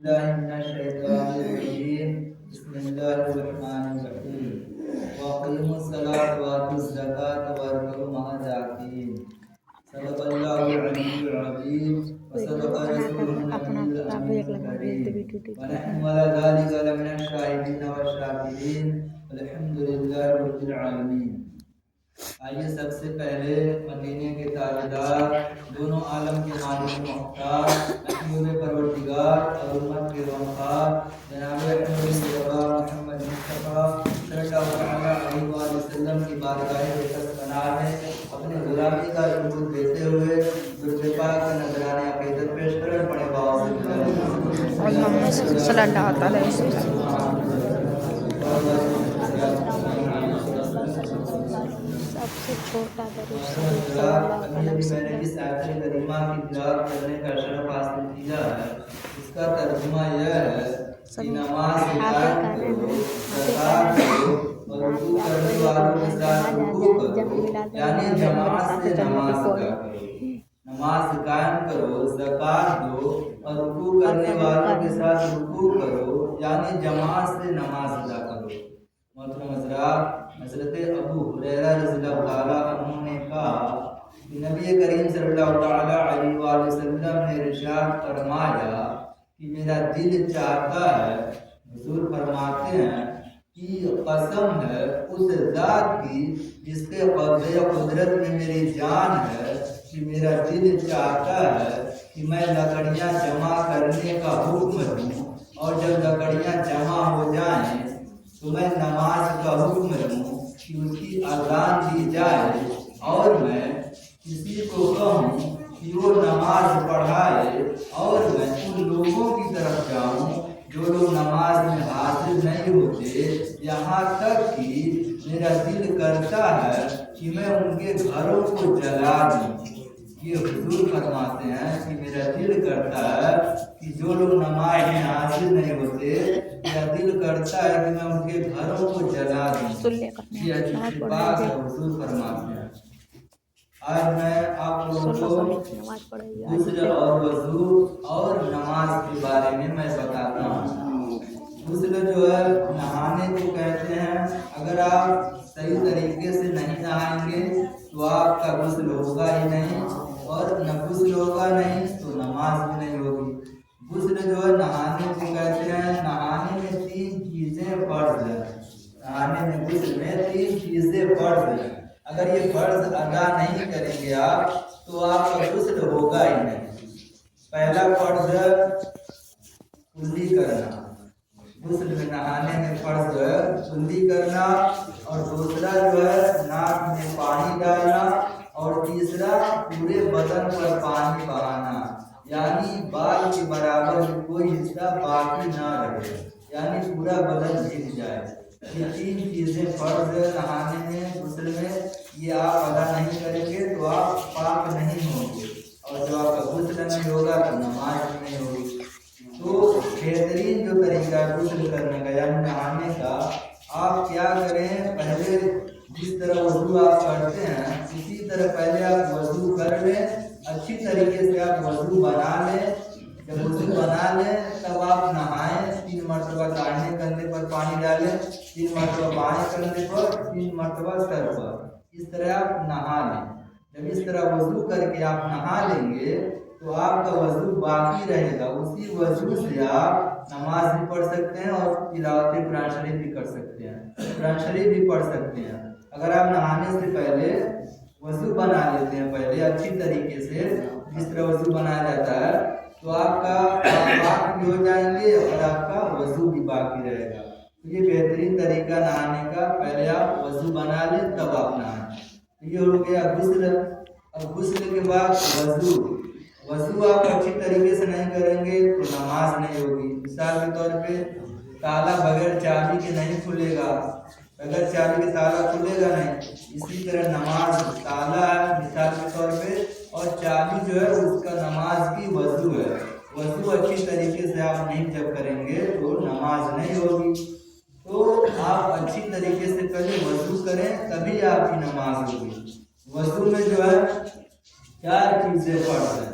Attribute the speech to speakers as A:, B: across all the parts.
A: الله من الشيطان الرجيم بسم الله الرحمن الرحيم وأقيموا الصلاة وآتوا الزكاة واركعوا مع الراكعين صدق الله العلي العظيم وصدق رسوله النبي الأمين الكريم ونحن على ذلك لمن الشاهدين والشاكرين والحمد لله رب العالمين. آئیے سب سے پہلے مدینے کے تاجدار دونوں عالم کے مالک مختار محبوب پروردگار اور امت کے غمخوار جناب احمد مصطفیٰ محمد مصطفیٰ صلی اللہ علیہ وسلم کی بارگاہ عزت پناہ میں اپنے غلامی کا ثبوت دیتے ہوئے درود پاک کا نذرانہ عقیدت پیش کریں پڑے باؤ سے
B: صلی اللہ علیہ وسلم. سب سے چھوٹا
A: میں نے جس آیت کریمہ کی تلاوت کرنے کا شرف حاصل کیا ہے اس کا ترجمہ یہ ہے کہ نماز قائم کرو، زکات دو اور رکوع کرنے والوں کے ساتھ رکوع کرو، یعنی جماعت سے نماز ادا کرو. نماز قائم کرو، زکات دو اور رکوع کرنے والوں کے ساتھ رکوع کرو، یعنی جماعت سے نماز ادا کرو. محترم حضرات، حضرت ابو ہریرہ رضی اللہ تعالیٰ عنہ نے کہا کہ نبی کریم صلی اللہ تعالیٰ علیہ وآلہ وسلم نے ارشاد فرمایا کہ میرا دل چاہتا ہے، حضور فرماتے ہیں کہ قسم ہے اس ذات کی جس کے قبضہ قدرت میں میری جان ہے کہ میرا دل چاہتا ہے کہ میں لکڑیاں جمع کرنے کا حکم دوں اور جب لکڑیاں جمع ہو جائیں تو میں نماز کا حکم دوں کہ اس کی اذان دی جائے اور میں کسی کو کہوں کہ وہ نماز پڑھائے اور میں ان لوگوں کی طرف جاؤں جو لوگ نماز میں حاضر نہیں ہوتے، یہاں تک کہ میرا دل کرتا ہے کہ میں ان کے گھروں کو جلا دوں. یہ حضور فرماتے ہیں کہ میرا دل کرتا ہے کہ جو لوگ نماز میں حاضر نہیں ہوتے، میرا دل کرتا ہے کہ میں ان کے گھروں کو جلا دوں. یہ حدیث پاک ہے، حضور فرماتے ہیں. آج میں آپ لوگوں کو غسل اور وضو اور نماز کے بارے میں بتاتا ہوں. غسل جو ہے نہانے کو کہتے ہیں. اگر آپ صحیح طریقے سے نہیں نہائیں گے تو آپ کا غسل ہوگا ہی نہیں، اور نہ غسل ہوگا نہیں تو نماز بھی نہیں ہوگی. غسل جو ہے نہانے کو کہتے ہیں. نہانے میں 3 چیزیں فرض ہیں. نہانے میں غسل میں 3 چیزیں فرض ہیں. اگر یہ فرض ادا نہیں کریں گے آپ تو آپ کا غسل ہوگا ہی نہیں. پہلا فرض ہے کلی کرنا. غسل میں نہانے میں فرض جو ہے کلی کرنا، اور دوسرا جو ہے ناک میں پانی ڈالنا، اور تیسرا پورے بدن پر پانی بہانا، یعنی بال کے برابر کوئی حصہ باقی نہ رہے، یعنی پورا بدن بھیگ جائے. یہ 3 چیزیں فرض ہے نہانے میں، غسل میں. یہ آپ ادا نہیں کریں گے تو آپ پاک نہیں ہوں گے، اور جو آپ کا غسل نہیں ہوگا تو نماز بھی نہیں ہوگی. تو بہترین جو طریقہ ہے غسل کرنے کا یعنی نہانے کا، آپ کیا کریں، پہلے جس طرح وضو آپ کرتے ہیں اسی طرح پہلے آپ وضو کر لیں. اچھی طریقے سے آپ وضو بنا لیں. جب وضو بنا لیں تب آپ نہائیں. 3 مرتبہ داہنے کندھے پر پانی ڈالیں، 3 مرتبہ بائیں کندھے پر، 3 مرتبہ سر پر. اس طرح آپ نہا لیں. جب اس طرح وضو کر کے آپ نہا لیں گے تو آپ کا وضو باقی رہے گا. اسی وضو سے آپ نماز بھی پڑھ سکتے ہیں اور تلاوت قرآن شریف بھی کر سکتے ہیں، قرآن شریف بھی پڑھ سکتے ہیں. اگر آپ نہانے سے پہلے وضو بنا لیتے ہیں پہلے اچھی طریقے سے جس طرح وضو بنایا جاتا ہے تو آپ کا پاک بھی ہو جائیں گے اور آپ کا وضو بھی باقی رہے گا. تو یہ بہترین طریقہ نہانے کا. پہلے آپ وضو بنا لیں تب آپ نہائیں. یہ ہو گیا غسل. اب غسل کے بعد وضو آپ اچھی طریقے سے نہیں کریں گے تو نماز نہیں ہوگی. مثال کے طور پہ تالا بغیر چابی کے نہیں کھلے گا، بغیر چابی کے تالا کھلے گا نہیں. اسی طرح نماز تالا ہے مثال کے طور پہ، اور چابی جو ہے اس کا نماز کی وضو ہے. وضو اچھی طریقے سے آپ نہیں جب کریں گے تو نماز نہیں ہوگی. تو آپ اچھی طریقے سے پہلے وضو کریں تبھی آپ کی نماز ہوگی. وضو میں جو ہے 4 چیزیں فرض ہیں.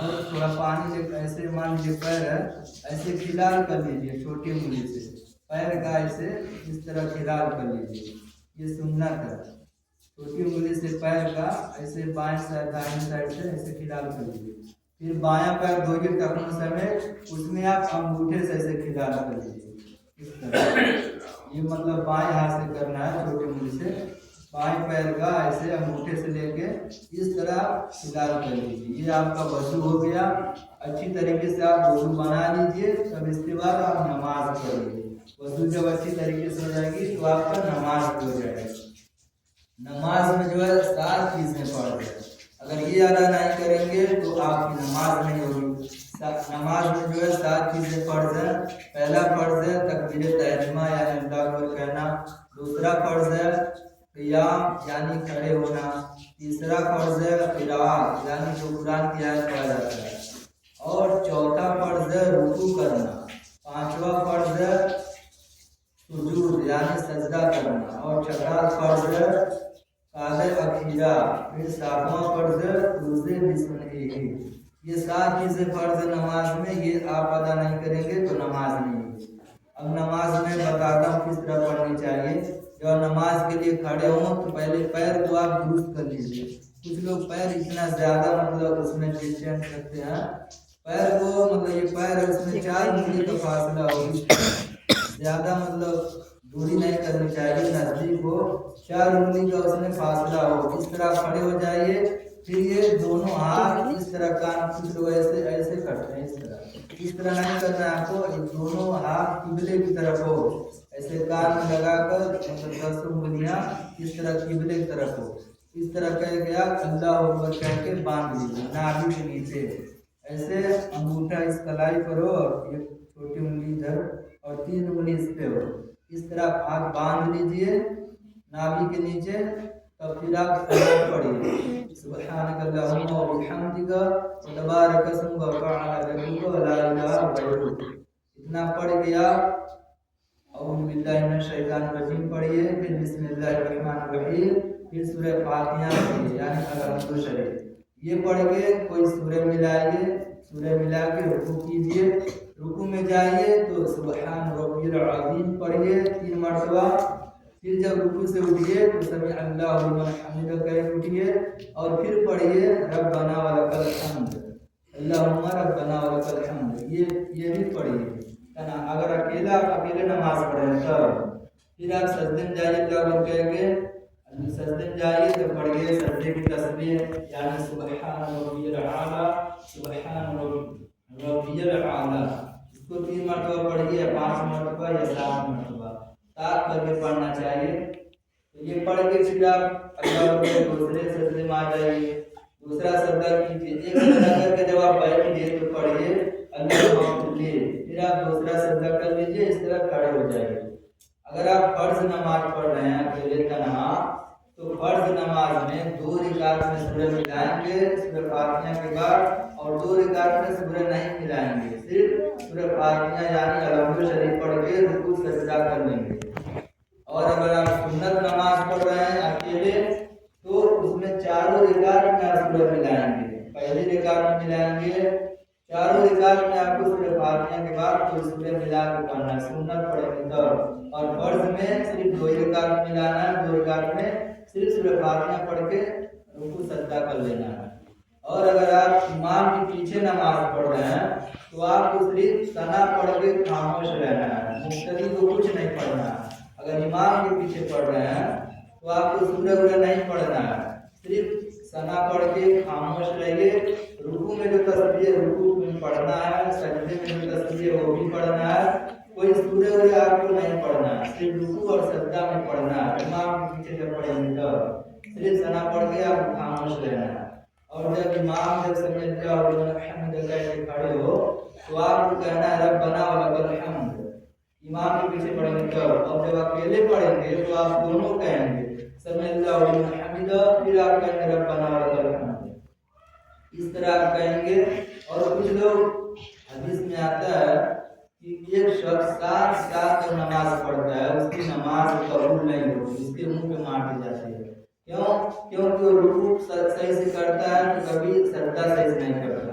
A: اور تھوڑا پانی لے ایسے مان لیجیے پیر ہے ایسے کھلال کر لیجیے چھوٹی انگلی سے پیر کا ایسے اس طرح کھلال کر لیجیے. یہ سنت ہے. چھوٹی انگلی سے پیر کا ایسے بائیں سائڈ دائیں سائڈ سے ایسے کھلال کر لیجیے. پھر بایاں پیر دھوئیے ٹخنوں سمیت اس میں آپ انگوٹھے سے ایسے کھلال کر لیجیے اس طرح. یہ مطلب بائیں ہاتھ سے کرنا ہے چھوٹی انگلی سے. بائیں پیر کا ایسے انگوٹھے سے لے کے اس طرح کھلال کر لیجیے. یہ آپ کا وضو ہو گیا. اچھی طریقے سے آپ وضو بنا لیجیے. تب اس کے بعد آپ نماز پڑھیے. وضو جب اچھی طریقے سے ہو جائے گی تو آپ کا نماز ہو جائے گی. نماز میں جو ہے 7 چیزیں فرض ہے. اگر یہ ادا نہیں کریں گے تو آپ کی نماز نہیں ہوگی. نماز میں جو ہے 7 چیزیں فرض ہے. پہلا فرض ہے تکبیر تحریمہ یعنی اللہ اکبر کہنا. دوسرا فرض ہے قیام یعنی کھڑے ہونا. تیسرا فرض ہے قراءت یعنی جو قرآن کی آیت پڑھا جاتا ہے. اور چوتھا فرض ہے رکوع کرنا. پانچواں فرض ہے سجود یعنی سجدہ کرنا. اور چھٹا فرض ہے قاعدہ اخیرہ. پھر ساتواں فرض ہے روزے بسملہ. یہ 7 چیزیں فرض نماز میں. یہ آپ ادا نہیں کریں گے تو نماز نہیں ہوگی. اب نماز میں بتاتا ہوں کس طرح پڑھنی چاہیے. جب نماز کے لیے کھڑے ہوں تو پہلے پیر کو آپ درست کر لیجیے. کچھ لوگ پیر اتنا زیادہ مطلب اس میں ڈسٹینس کرتے ہیں. پیر کو مطلب یہ پیر ہے اس میں 4 انگلی کا فاصلہ ہوگی. زیادہ مطلب دوری نہیں کرنی چاہیے. نزدیک ہو 4 انگلی کا اس میں فاصلہ ہو. اس طرح کھڑے ہو جائیے. پھر یہ دونوں ہاتھ اس طرح کان کچھ لوگ ایسے ایسے کرتے ہیں. اس طرح نہیں کرنا ہے آپ کو. دونوں ہاتھ قبلے کی طرف ہو. ایسے کان میں لگا کر 10 انگلیاں اس طرح قبلے کی طرف ہو. اس طرح کہہ کے آپ اللہ اکبر کہہ کے باندھ لیجیے نابی کے نیچے. ایسے انگوٹھا اس کلائی پر ہو اور یہ چھوٹی انگلی ادھر اور 3 انگلی اس پہ ہو. اس طرح ہاتھ باندھ لیجیے نابی کے نیچے. تب پھر آپ پڑھیے سبحانک اللہم و بحمدک تبارک اسمک وتعالی جدک ولا الہ غیرک. اتنا پڑھ کے آپ اعوذ باللہ من الشیطان الرجیم پڑھیے. پھر بسم اللہ الرحمن الرحیم. پھر سورہ فاتحہ پڑھیے یعنی الحمد شریف. یہ پڑھ کے کوئی سورہ ملائیے. سورہ ملا کے رکوع کیجیے. رکوع میں جائیے تو سبحان ربی العظیم پڑھیے 3 مرتبہ. پھر جب رکوع سے اٹھیے تو سمع اللہ لمن حمدہ کہہ کے اٹھیے. اور پھر پڑھیے ربنا ولک الحمد اللہم ربنا ولک الحمد. یہ بھی پڑھیے اگر اکیلے نماز پڑھیں تب. پھر آپ سجدے میں جائیے اللہ کہہ کے. سجدے میں جائیے تو پڑھیے سجدے کی تسبیح یعنی سبحان ربی الاعلی سبحان ربی الاعلی. اس کو 3 مرتبہ پڑھیے 5 مرتبہ یا 7 مرتبہ. 7 کر کے پڑھنا چاہیے. تو یہ پڑھ کے پھر آپ اللہ کے دوسرے سجدے میں آ جائیے. دوسرا سجدہ کیجیے. ایک سجدہ کر کے جب آپ بیٹھیے تو پڑھیے اللہ کے. پھر آپ دوسرا سجدہ کر لیجیے. اس طرح کھڑے ہو جائیے. اگر آپ فرض نماز پڑھ رہے ہیں اکیلے تنہا تو فرض نماز میں 2 رکعت میں سورہ ملائیں گے سورہ فاتحہ کے بعد. اور 2 رکعت میں سورہ نہیں ملائیں گے. صرف سورہ فاتحہ یعنی الحمد شریف پڑھ کے رکوع سجدہ کر لیں گے. اور اگر آپ سنت نماز پڑھ رہے ہیں اکیلے تو اس میں 4 رکعت میں آپ سورہ ملائیں گے. پہلی رکعت میں ملائیں گے. 4 رکعت میں آپ کو سورہ فاتحہ کے بعد کوئی سورہ ملا کے پڑھنا ہے. سنت پڑھیں گے تب. اور فرض میں صرف 2 رکعت میں ملانا ہے. 2 رکعت میں صرف سورہ فاتحہ پڑھ کے رکوع سجدہ کر لینا ہے. اور اگر آپ امام کے پیچھے نماز پڑھ رہے ہیں تو آپ کو صرف ثنا پڑھ کے خاموش رہنا ہے. مقتدی کو کچھ نہیں پڑھنا ہے. اگر امام کے پیچھے پڑھ رہے ہیں تو آپ کو سورہ نہیں پڑھنا ہے. صرف ثنا پڑھ کے خاموش رہیے. رکوع میں جو تسبیح رکوع میں پڑھنا ہے. سجدے میں جو تسبیح وہ بھی پڑھنا ہے. کوئی سورہ آپ کو نہیں پڑھنا ہے. صرف رکوع اور سجدہ میں پڑھنا ہے. امام کے پیچھے جب پڑھیں گے تب صرف ثنا پڑھ کے آپ خاموش رہنا ہے. اور جب امام جب سمجھ جاؤ الحمد کہہ کے کھڑے ہو تو آپ کو کہنا ہے ربنا ولک الحمد. امام کے پیچھے پڑھیں گے تب. اور جب اکیلے پڑھیں گے تو آپ دونوں کہیں گے سمع اللہ لمن حمدہ. پھر آپ کہیں گے ربنا ولک الحمد. اس طرح آپ کہیں گے. اور کچھ لوگ حدیث میں آتا ہے کہ ایک شخص 7 سال نماز پڑھتا ہے اس کی نماز قبول نہیں ہوتی. اس کے منہ پہ مار دی جاتی ہے. کیوں؟ کیونکہ وہ رکوع صحیح سے کرتا ہے تو کبھی سجدہ صحیح سے نہیں کرتا.